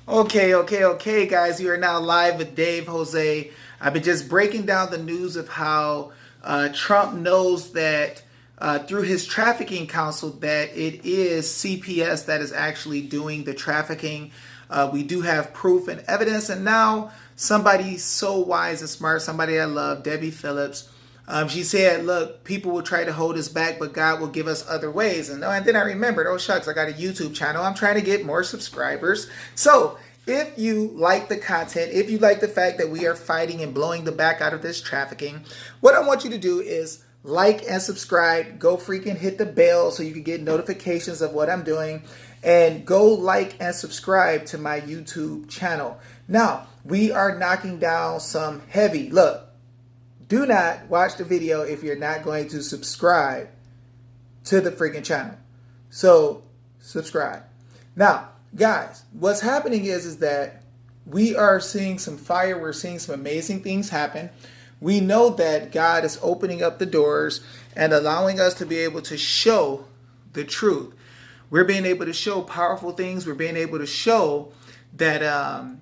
Okay, guys. You are now live with Dave Jose. I've been just breaking down the news of how Trump knows that through his trafficking council that it is CPS that is actually doing the trafficking. We do have proof and evidence, and now somebody so wise and smart, somebody I love, Debbie Phillips. She said, look, people will try to hold us back, but God will give us other ways. And then I remembered, oh, shucks, I got a YouTube channel. I'm trying to get more subscribers. So if you like the content, if you like the fact that we are fighting and blowing the back out of this trafficking, what I want you to do is like and subscribe. Go freaking hit the bell so you can get notifications of what I'm doing. And go like and subscribe to my YouTube channel. Now, we are knocking down some heavy, look, do not watch the video if you're not going to subscribe to the freaking channel. So subscribe. Now, guys, what's happening is that we are seeing some fire. We're seeing some amazing things happen. We know that God is opening up the doors and allowing us to be able to show the truth. We're being able to show powerful things. We're being able to show that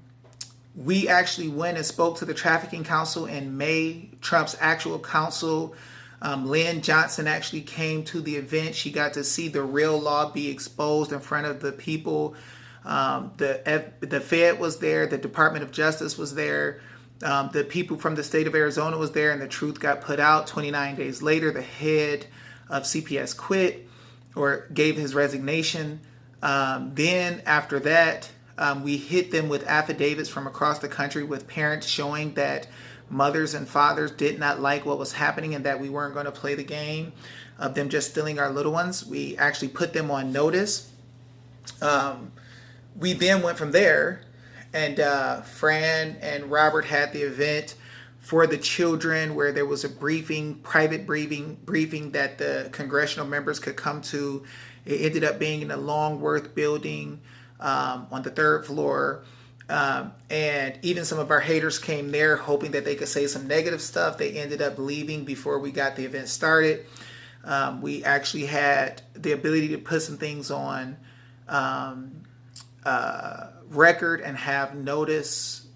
we actually went and spoke to the Trafficking Council in May, Trump's actual council. Lynn Johnson actually came to the event. She got to see the real law be exposed in front of the people. The Fed was there. The Department of Justice was there. The people from the state of Arizona was there, and the truth got put out. 29 days later, the head of CPS quit or gave his resignation. Then after that, we hit them with affidavits from across the country with parents showing that mothers and fathers did not like what was happening and that we weren't going to play the game of them just stealing our little ones. We actually put them on notice. We then went from there, and Fran and Robert had the event for the children where there was a private briefing that the congressional members could come to. It ended up being in the Longworth building on the third floor. And even some of our haters came there hoping that they could say some negative stuff. They ended up leaving before we got the event started. We actually had the ability to put some things on record and have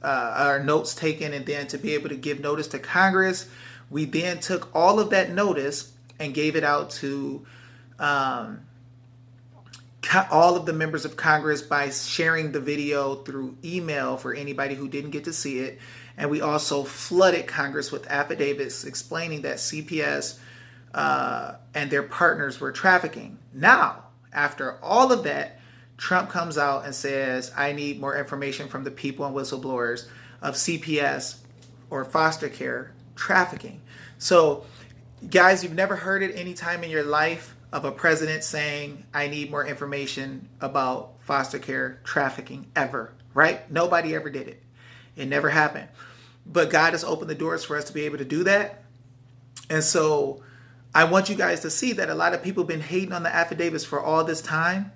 our notes taken, and then to be able to give notice to Congress. We then took all of that notice and gave it out to all of the members of Congress by sharing the video through email for anybody who didn't get to see it. And we also flooded Congress with affidavits explaining that CPS and their partners were trafficking. Now, after all of that, Trump comes out and says, I need more information from the people and whistleblowers of CPS or foster care trafficking. So, guys, you've never heard it any time in your life of a president saying, I need more information about foster care trafficking ever, right? Nobody ever did it. It never happened. But God has opened the doors for us to be able to do that. And so I want you guys to see that a lot of people have been hating on the affidavits for all this time.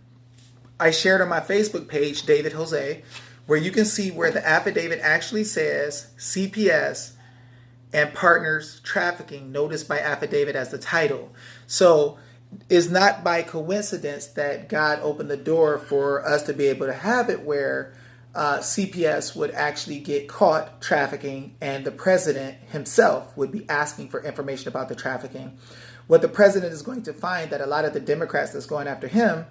I shared on my Facebook page, David Jose, where you can see where the affidavit actually says CPS and partners trafficking, notice by affidavit as the title. So it's not by coincidence that God opened the door for us to be able to have it where CPS would actually get caught trafficking and the president himself would be asking for information about the trafficking. What the president is going to find that a lot of the Democrats that's going after him,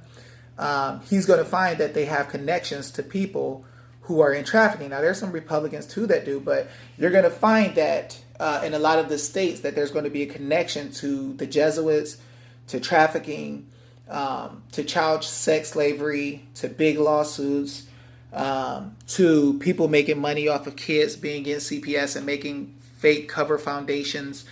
he's going to find that they have connections to people who are in trafficking. Now, there's some Republicans too that do, but you're going to find that in a lot of the states that there's going to be a connection to the Jesuits, to trafficking, to child sex slavery, to big lawsuits, to people making money off of kids being in CPS and making fake cover foundations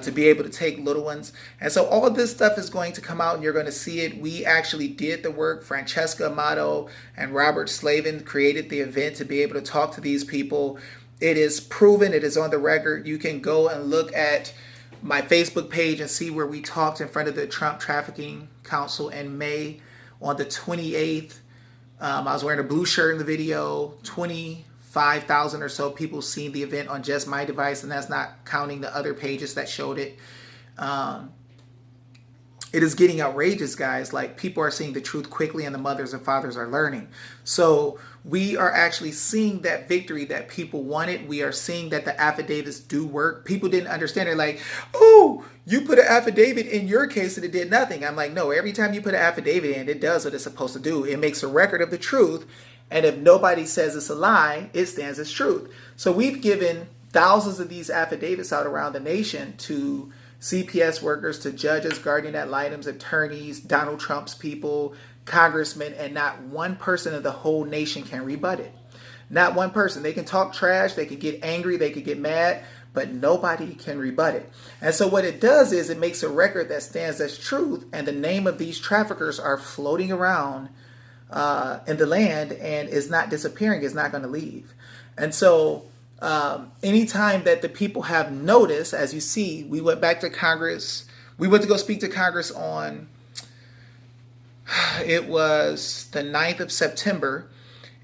to be able to take little ones. And so all of this stuff is going to come out and you're going to see it. We actually did the work. Francesca Amato and Robert Slavin created the event to be able to talk to these people. It is proven. It is on the record. You can go and look at my Facebook page and see where we talked in front of the Trump Trafficking Council in May on the 28th. I was wearing a blue shirt in the video. 25,000 or so people seen the event on just my device, and that's not counting the other pages that showed it. it is getting outrageous, guys. Like, people are seeing the truth quickly and the mothers and fathers are learning. So we are actually seeing that victory that people wanted. We are seeing that the affidavits do work. People didn't understand it. Like, oh, you put an affidavit in your case and it did nothing. I'm like, no, every time you put an affidavit in, it does what it's supposed to do. It makes a record of the truth. And if nobody says it's a lie, it stands as truth. So we've given thousands of these affidavits out around the nation to CPS workers, to judges, guardian ad litems, attorneys, Donald Trump's people, congressmen, and not one person of the whole nation can rebut it. Not one person. They can talk trash, they could get angry, they could get mad, but nobody can rebut it. And so what it does is it makes a record that stands as truth, and the name of these traffickers are floating around in the land and is not disappearing, is not going to leave. And so anytime that the people have noticed, as you see, we went back to Congress. We went to go speak to Congress on, it was the 9th of September,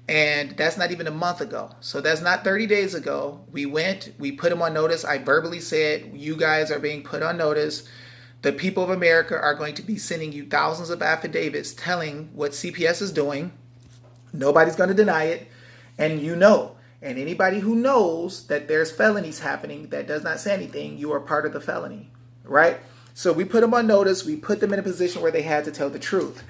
and that's not even a month ago. So that's not 30 days ago. We went, we put them on notice. I verbally said, you guys are being put on notice. The people of America are going to be sending you thousands of affidavits telling what CPS is doing. Nobody's going to deny it. And you know, and anybody who knows that there's felonies happening that does not say anything, you are part of the felony, right? So we put them on notice. We put them in a position where they had to tell the truth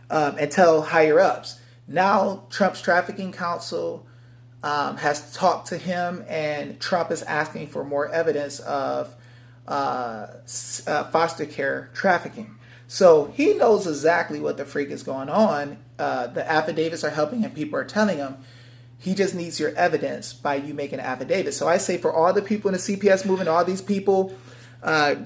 and tell higher ups. Now Trump's trafficking counsel has talked to him, and Trump is asking for more evidence of foster care trafficking. So he knows exactly what the freak is going on. The affidavits are helping him. People are telling him. He just needs your evidence by you making an affidavit. So I say, for all the people in the CPS movement, all these people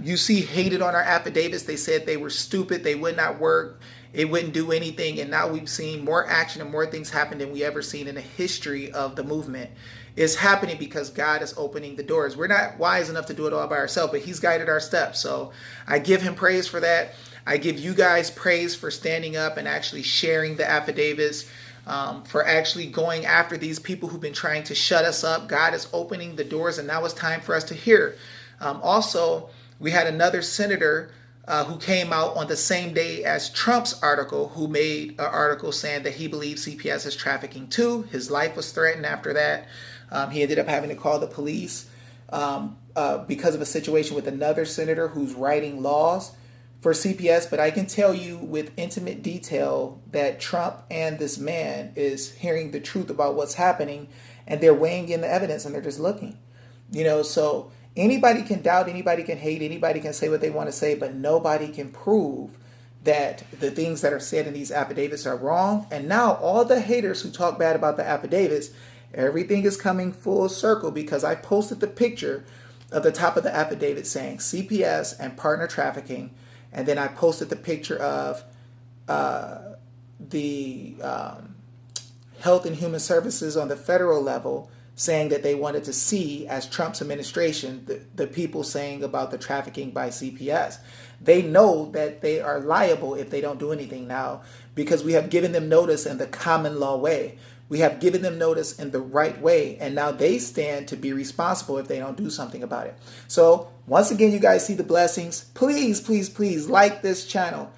you see hated on our affidavits, they said they were stupid, they would not work, it wouldn't do anything. And now we've seen more action and more things happen than we ever seen in the history of the movement. It's happening because God is opening the doors. We're not wise enough to do it all by ourselves, but he's guided our steps. So I give him praise for that. I give you guys praise for standing up and actually sharing the affidavits, for actually going after these people who've been trying to shut us up. God is opening the doors, and now it's time for us to hear. Also, we had another senator who came out on the same day as Trump's article, who made an article saying that he believes CPS is trafficking too. His life was threatened after that. He ended up having to call the police because of a situation with another senator who's writing laws for CPS. But I can tell you with intimate detail that Trump and this man is hearing the truth about what's happening, and they're weighing in the evidence, and they're just looking. You know, so anybody can doubt, anybody can hate, anybody can say what they want to say, but nobody can prove that the things that are said in these affidavits are wrong. And now all the haters who talk bad about the affidavits, everything is coming full circle, because I posted the picture of the top of the affidavit saying CPS and partner trafficking. And then I posted the picture of the Health and Human Services on the federal level saying that they wanted to see, as Trump's administration, the people saying about the trafficking by CPS. They know that they are liable if they don't do anything now, because we have given them notice in the common law way. We have given them notice in the right way, and now they stand to be responsible if they don't do something about it. So once again, you guys see the blessings. Please, please, please like this channel.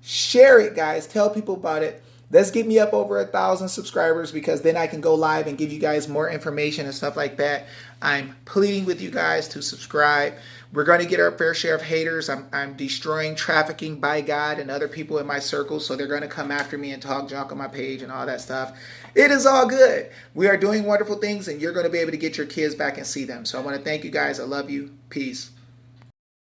Share it, guys. Tell people about it. Let's get me up over 1,000 subscribers, because then I can go live and give you guys more information and stuff like that. I'm pleading with you guys to subscribe. We're going to get our fair share of haters. I'm destroying trafficking by God and other people in my circle, so they're going to come after me and talk junk on my page and all that stuff. It is all good. We are doing wonderful things, and you're going to be able to get your kids back and see them. So I want to thank you guys. I love you. Peace.